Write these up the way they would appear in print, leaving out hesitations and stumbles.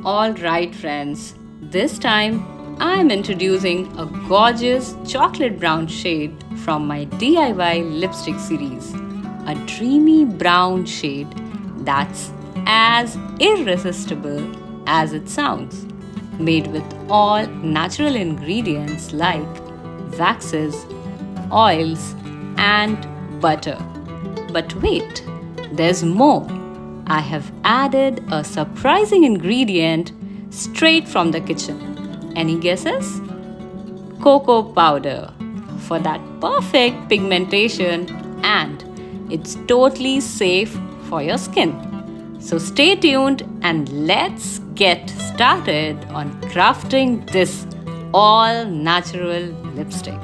Alright, friends, this time I'm introducing a gorgeous chocolate brown shade from my DIY lipstick series. A dreamy brown shade that's as irresistible as it sounds. Made with all natural ingredients like waxes, oils, and butter. But wait, there's more. I have added a surprising ingredient straight from the kitchen. Any guesses? Cocoa powder for that perfect pigmentation, and it's totally safe for your skin. So stay tuned and let's get started on crafting this all natural lipstick.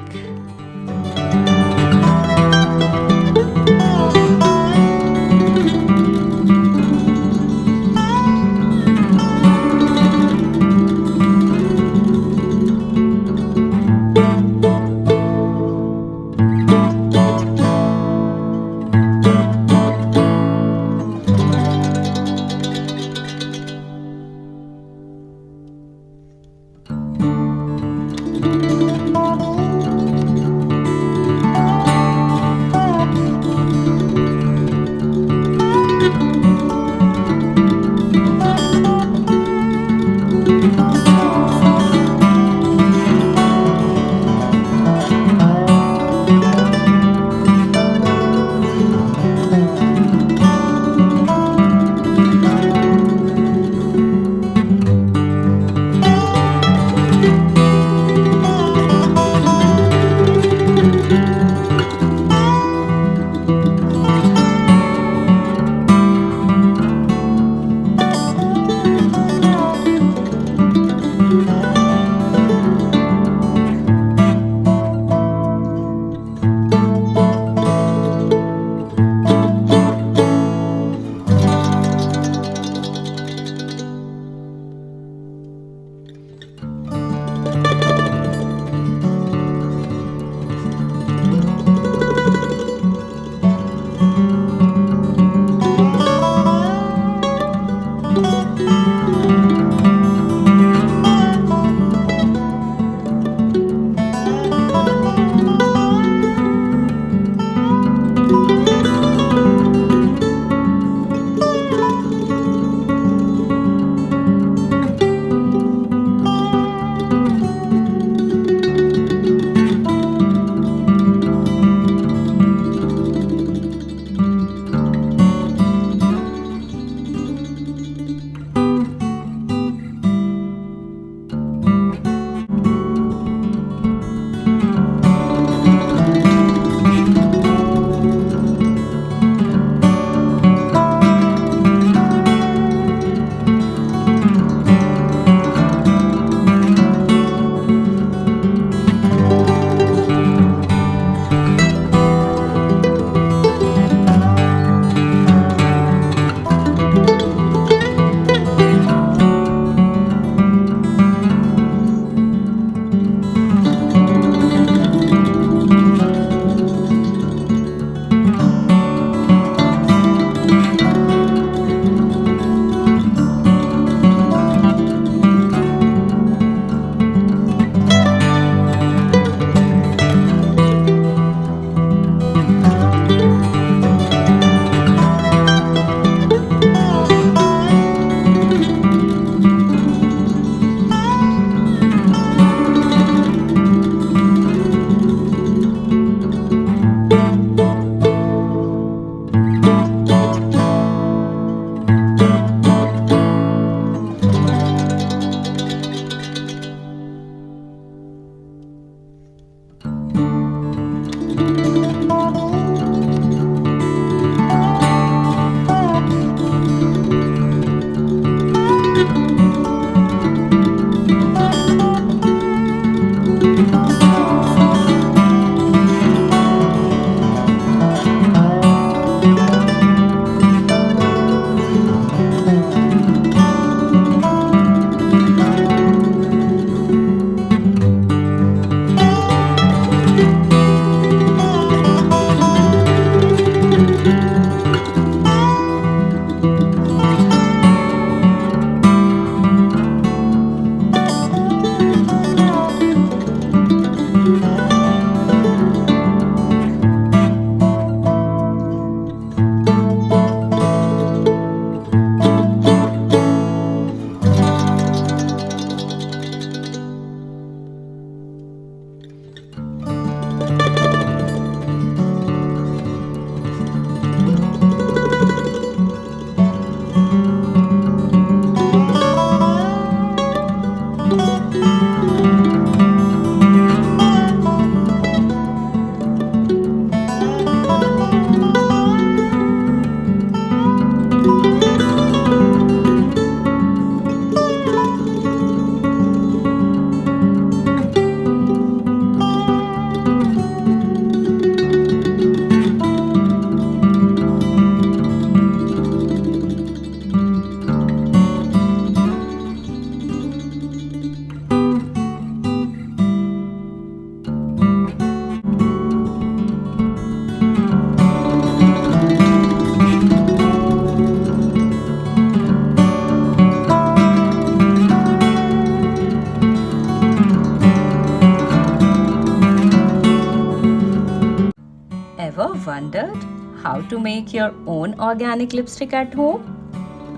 wondered how to make your own organic lipstick at home?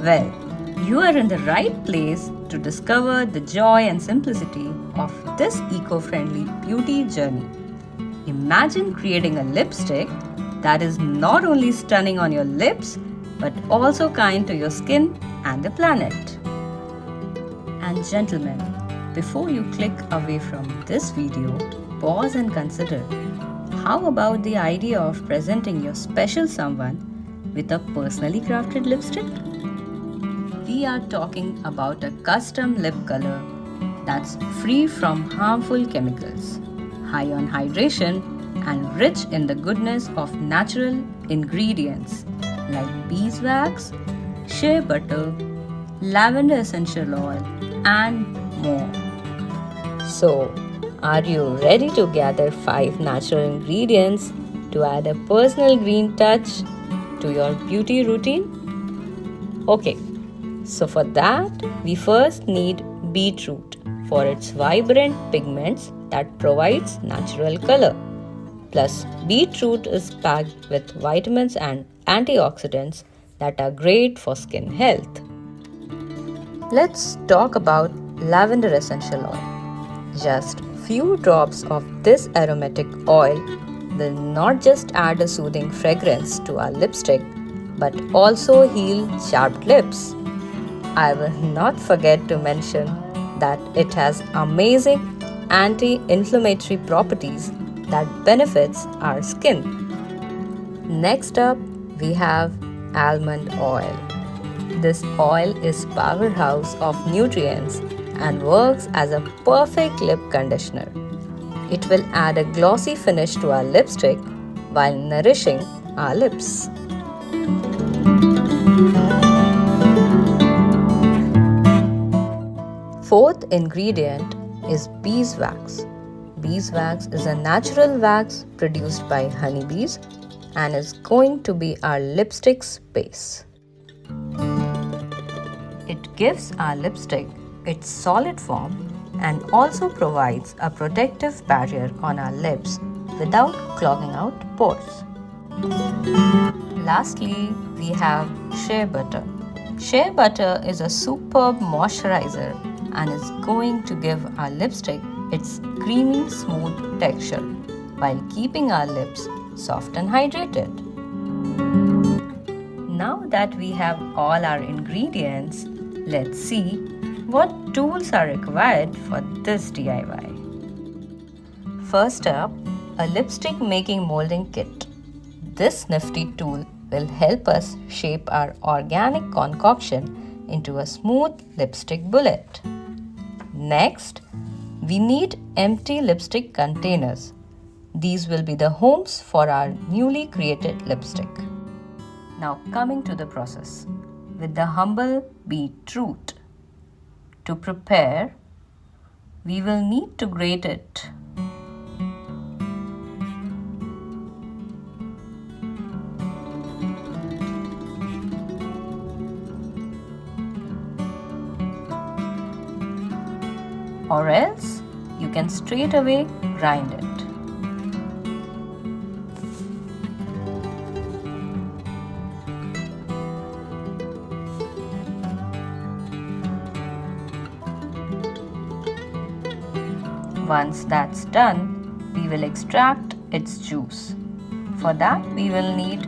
Well, you are in the right place to discover the joy and simplicity of this eco-friendly beauty journey. Imagine creating a lipstick that is not only stunning on your lips but also kind to your skin and the planet. And gentlemen, before you click away from this video, pause and consider, how about the idea of presenting your special someone with a personally crafted lipstick? We are talking about a custom lip color that's free from harmful chemicals, high on hydration, and rich in the goodness of natural ingredients like beeswax, shea butter, lavender essential oil, and more. So, are you ready to gather 5 natural ingredients to add a personal green touch to your beauty routine? Okay, so for that, we first need beetroot for its vibrant pigments that provides natural color. Plus, beetroot is packed with vitamins and antioxidants that are great for skin health. Let's talk about lavender essential oil. Just few drops of this aromatic oil will not just add a soothing fragrance to our lipstick but also heal chapped lips. I will not forget to mention that it has amazing anti-inflammatory properties that benefits our skin. Next up, we have almond oil. This oil is powerhouse of nutrients and works as a perfect lip conditioner. It will add a glossy finish to our lipstick while nourishing our lips. Fourth ingredient is beeswax. Beeswax is a natural wax produced by honeybees and is going to be our lipstick's base. It gives our lipstick its solid form and also provides a protective barrier on our lips without clogging out pores. Lastly, we have shea butter. Shea butter is a superb moisturizer and is going to give our lipstick its creamy smooth texture while keeping our lips soft and hydrated. Now that we have all our ingredients, let's see what tools are required for this DIY. First up, a lipstick making molding kit. This nifty tool will help us shape our organic concoction into a smooth lipstick bullet. Next, we need empty lipstick containers. These will be the homes for our newly created lipstick. Now coming to the process. With the humble beetroot. To prepare, we will need to grate it. Or else you can straight away grind it. Once that's done, we will extract its juice. For that, we will need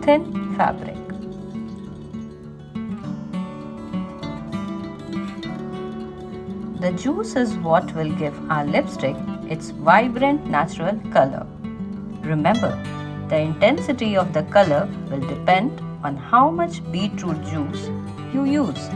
thin fabric. The juice is what will give our lipstick its vibrant natural color. Remember, the intensity of the color will depend on how much beetroot juice you use.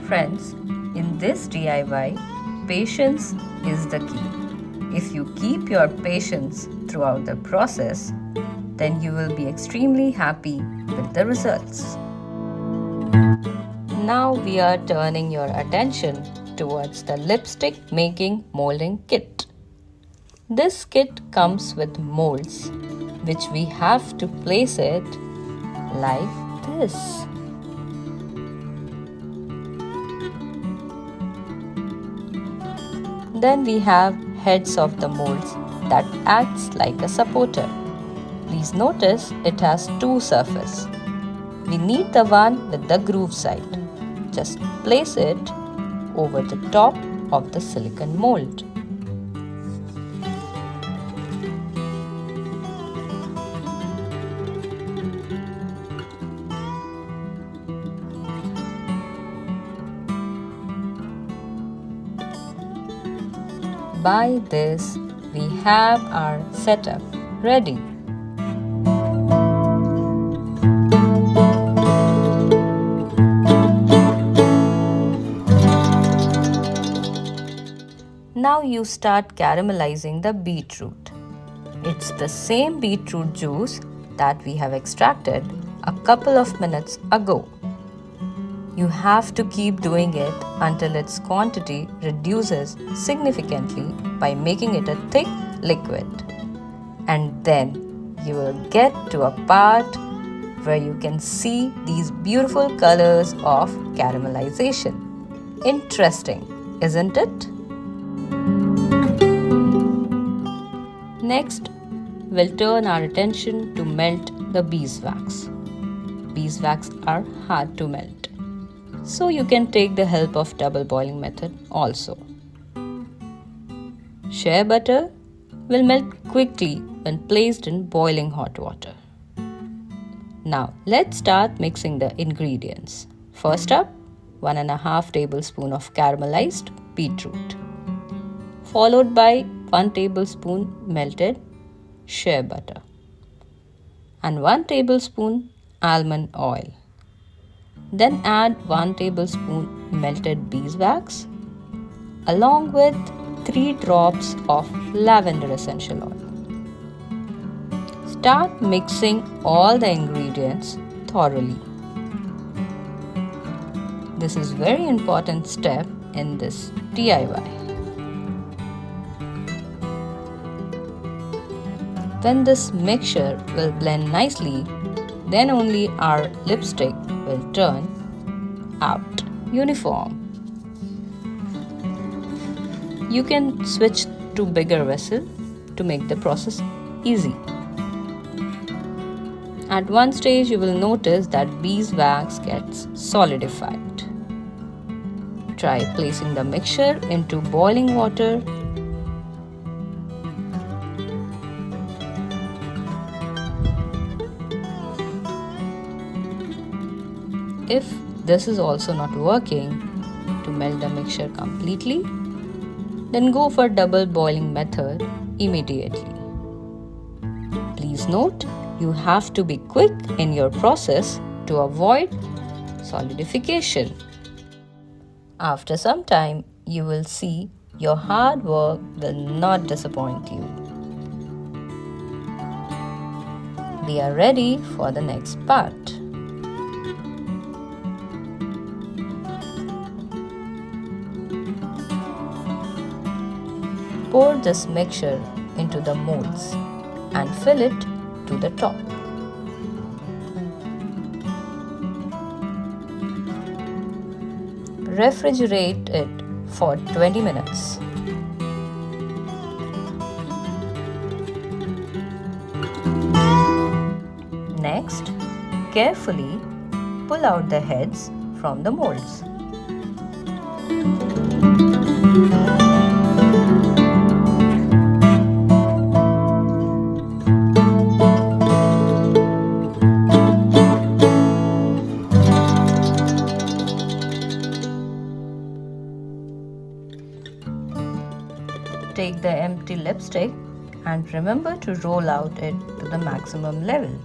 Friends, in this DIY, patience is the key. If you keep your patience throughout the process, then you will be extremely happy with the results. Now we are turning your attention towards the lipstick making molding kit. This kit comes with molds, which we have to place it like this. Then we have heads of the molds that acts like a supporter. Please notice it has two surfaces. We need the one with the groove side. Just place it over the top of the silicone mold. By this, we have our setup ready. Now you start caramelizing the beetroot. It's the same beetroot juice that we have extracted a couple of minutes ago. You have to keep doing it until its quantity reduces significantly by making it a thick liquid. And then you will get to a part where you can see these beautiful colors of caramelization. Interesting, isn't it? Next, we'll turn our attention to melt the beeswax. Beeswax are hard to melt, so you can take the help of double boiling method also. Shea butter will melt quickly when placed in boiling hot water. Now let's start mixing the ingredients. First up, 1.5 tablespoon of caramelized beetroot, followed by 1 tablespoon melted shea butter and 1 tablespoon almond oil. Then add 1 tablespoon melted beeswax along with 3 drops of lavender essential oil. Start mixing all the ingredients thoroughly. This is very important step in this DIY. When this mixture will blend nicely, then only our lipstick will turn out uniform. You can switch to bigger vessel to make the process easy. At one stage you will notice that beeswax gets solidified. Try placing the mixture into boiling water . If this is also not working to melt the mixture completely, then go for double boiling method immediately. Please note, you have to be quick in your process to avoid solidification. After some time, you will see your hard work will not disappoint you. We are ready for the next part. Pour this mixture into the molds and fill it to the top. Refrigerate it for 20 minutes. Next, carefully pull out the heads from the molds. Take the empty lipstick and remember to roll out it to the maximum level.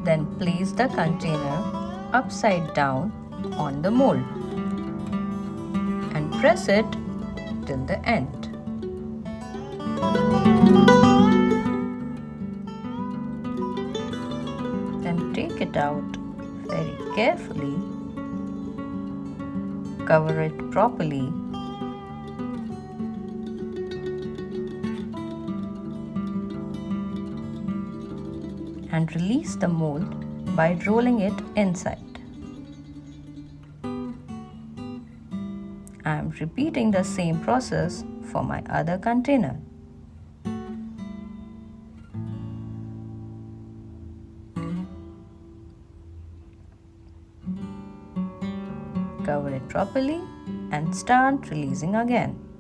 Then place the container upside down on the mold and press it till the end. Then take it out very carefully, cover it properly and release the mold by rolling it inside. I am repeating the same process for my other container. Cover it properly and start releasing again.